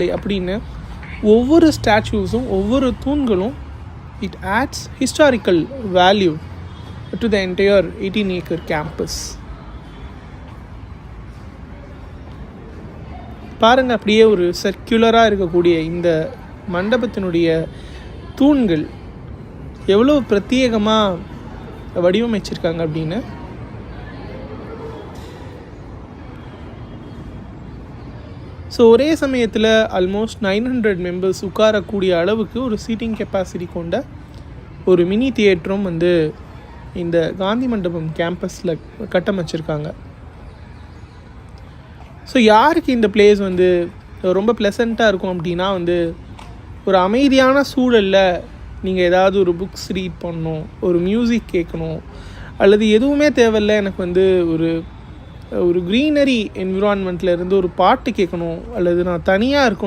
அப்படின்னு ஒவ்வொரு ஸ்டாச்சூஸும் ஒவ்வொரு தூண்களும் it adds historical value to the entire 18-acre campus. பாருங்கள், அப்படியே ஒரு சர்க்குலராக இருக்கக்கூடிய இந்த மண்டபத்தினுடைய தூண்கள் எவ்வளோ பிரத்யேகமாக வடிவமைச்சிருக்காங்க அப்படின்னு. ஸோ ஒரே சமயத்தில் ஆல்மோஸ்ட் 900 மெம்பர்ஸ் உட்காரக்கூடிய அளவுக்கு ஒரு சீட்டிங் கெப்பாசிட்டி கொண்ட ஒரு மினி தியேட்டரும் இந்த காந்தி மண்டபம் கேம்பஸில் கட்டமைச்சிருக்காங்க. ஸோ யாருக்கு இந்த பிளேஸ் ரொம்ப ப்ளசண்ட்டாக இருக்கும் அப்படின்னா ஒரு அமைதியான சூழலில் நீங்கள் ஏதாவது ஒரு புக்ஸ் ரீட் பண்ணணும், ஒரு மியூசிக் கேட்கணும், அல்லது எதுவுமே தேவையில்லை, எனக்கு ஒரு க்ரீனரி என்விரான்மெண்ட்டில் இருந்து ஒரு பாட்டு கேட்கணும், அல்லது நான் தனியாக இருக்கணும்